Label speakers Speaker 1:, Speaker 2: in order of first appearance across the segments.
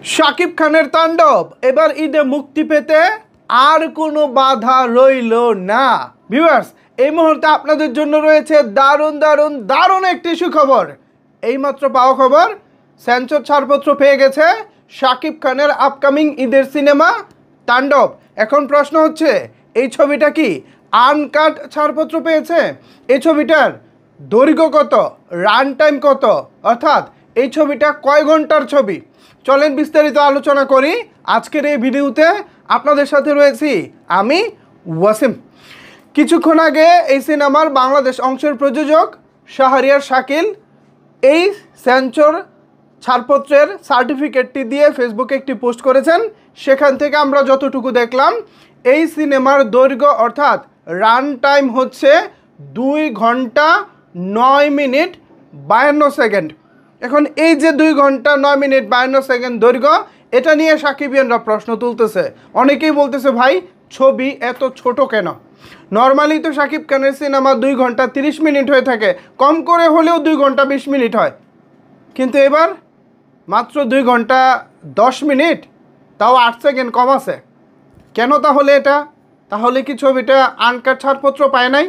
Speaker 1: শাকিব খানের তাণ্ডব এবার ঈদে মুক্তি পেতে আর কোনো বাধা রইল না। ভিউয়ার্স, এই মুহূর্তে আপনাদের জন্য রয়েছে দারুণ দারুণ দারুণ একটি সুখবর। এইমাত্র পাওয়া খবর, সেন্সর ছাড়পত্র পেয়ে গেছে শাকিব খানের আপকামিং ঈদের সিনেমা তাণ্ডব। এখন প্রশ্ন হচ্ছে, এই ছবিটা কি আনকাট ছাড়পত্র পেয়েছে? এই ছবিটার দৈর্ঘ্য কত, রান টাইম কত, অর্থাৎ এই ছবিটা কয় ঘন্টার ছবি? চলেন বিস্তারিত আলোচনা করি আজকের এই ভিডিওতে। আপনাদের সাথে রয়েছি আমি ওয়াসিম। কিছুক্ষণ আগে এই সিনেমার বাংলাদেশ অংশের প্রযোজক শাহরিয়ার শাকিল এই সেন্সর ছাড়পত্রের সার্টিফিকেটটি দিয়ে ফেসবুকে একটি পোস্ট করেছেন। সেখান থেকে আমরা যতটুকু দেখলাম, এই সিনেমার দৈর্ঘ্য অর্থাৎ রান টাইম হচ্ছে 2 ঘন্টা 9 মিনিট 52 সেকেন্ড। এখন এই যে 2 ঘন্টা 9 মিনিট 52 সেকেন্ড দৈর্ঘ্য, এটা নিয়ে সাকিবিয়ানরা প্রশ্ন তুলতেছে। অনেকেই বলতেছে, ভাই ছবি এত ছোট কেন? নর্মালি তো শাকিব খানের সিনেমা 2 ঘন্টা 30 মিনিট হয়ে থাকে, কম করে হলেও 2 ঘন্টা 20 মিনিট হয়, কিন্তু এবার মাত্র 2 ঘন্টা 10 মিনিট, তাও 8 সেকেন্ড কম আছে কেন? তাহলে এটা তাহলে কি ছবিটা আনকাট ছাড়পত্র পায় নাই?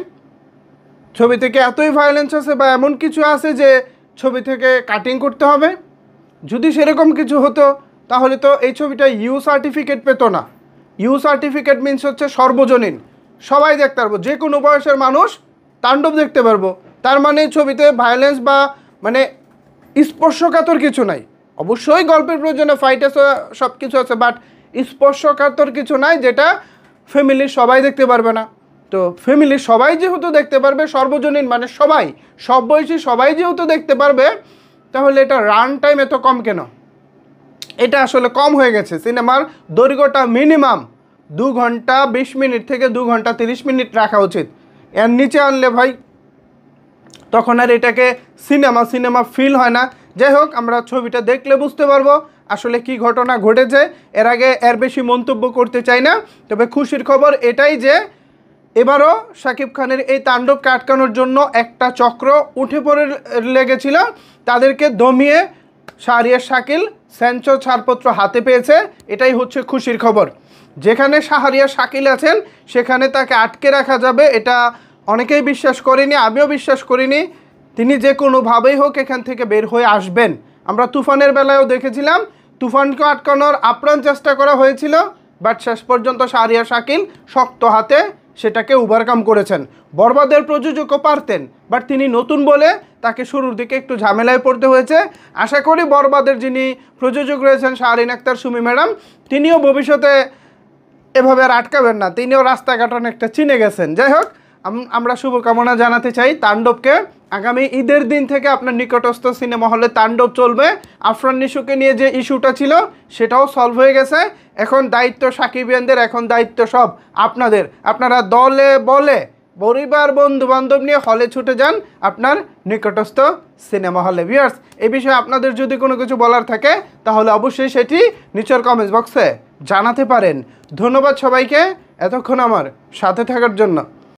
Speaker 1: ছবি থেকে এতই ভায়োলেন্স আছে বা এমন কিছু আছে যে ছবি থেকে কাটিং করতে হবে? যদি সেরকম কিছু হতো তাহলে তো এই ছবিটা ইউ সার্টিফিকেট পেত না। ইউ সার্টিফিকেট মিনস হচ্ছে সর্বজনীন, সবাই দেখতে পারবো, যে কোনো বয়সের মানুষ তাণ্ডব দেখতে পারবো। তার মানে ছবিতে ভায়োলেন্স বা মানে স্পর্শকাতর কিছু নাই। অবশ্যই গল্পের প্রয়োজনে ফাইট আছে, সব কিছু আছে, বাট স্পর্শকাতর কিছু নাই যেটা ফ্যামিলির সবাই দেখতে পারবে না। তো ফ্যামিলির সবাই যেহেতু দেখতে পারবে, সর্বজনীন মানে সবাই, সব বয়সী সবাই যেহেতু দেখতে পারবে, তাহলে এটা রান টাইম এত কম কেন? এটা আসলে কম হয়ে গেছে। সিনেমার দৈর্ঘ্যটা মিনিমাম 2 ঘন্টা 20 মিনিট থেকে 2 ঘন্টা 30 মিনিট রাখা উচিত। এর নিচে আনলে ভাই তখন আর এটাকে সিনেমা ফিল হয় না। যাই হোক, আমরা ছবিটা দেখলে বুঝতে পারবো আসলে কি ঘটনা ঘটেছে। এর আগে এর বেশি মন্তব্য করতে চাই না। তবে খুশির খবর এটাই যে এবারও শাকিব খানের এই তাণ্ডবকে আটকানোর জন্য একটা চক্র উঠে পড়ে লেগেছিল, তাদেরকে দমিয়ে শাহরিয়ার শাকিল সেন্সর ছাড়পত্র হাতে পেয়েছে। এটাই হচ্ছে খুশির খবর। যেখানে শাহরিয়ার শাকিল আছেন সেখানে তাকে আটকে রাখা যাবে, এটা অনেকেই বিশ্বাস করেনি, আমিও বিশ্বাস করিনি। তিনি যে কোনোভাবেই হোক এখান থেকে বের হয়ে আসবেন। আমরা তুফানের বেলায়ও দেখেছিলাম, তুফানকে আটকানোর আপ্রাণ চেষ্টা করা হয়েছিল, বাট শেষ পর্যন্ত শাহরিয়ার শাকিল শক্ত হাতে সেটাকে ওভারকাম করেছেন। বরবাদের প্রযোজকও পারতেন, বাট তিনি নতুন বলে তাকে শুরুর দিকে একটু ঝামেলায় পড়তে হয়েছে। আশা করি বরবাদের যিনি প্রযোজক রয়েছেন শাহরিন আক্তার সুমি ম্যাডাম, তিনিও ভবিষ্যতে এভাবে আর আটকাবেন না, তিনিও রাস্তাঘাট অনেকটা চিনে গেছেন। যাই হোক, আমরা শুভকামনা জানাতে চাই তাণ্ডবকে। আগামী ঈদের দিন থেকে আপনার নিকটস্থ সিনেমা হলে তাণ্ডব চলবে। আফরান নিশুকে নিয়ে যে ইস্যুটা ছিল সেটাও সলভ হয়ে গেছে। এখন দায়িত্ব সাকিবিয়ানদের, এখন দায়িত্ব সব আপনাদের। আপনারা দলে বলে পরিবার বন্ধু বান্ধব নিয়ে হলে ছুটে যান আপনার নিকটস্থ সিনেমা হলে। ভিউয়ার্স, এই বিষয়ে আপনাদের যদি কোনো কিছু বলার থাকে তাহলে অবশ্যই সেটি নিচের কমেন্টস বক্সে জানাতে পারেন। ধন্যবাদ সবাইকে এতক্ষণ আমার সাথে থাকার জন্য।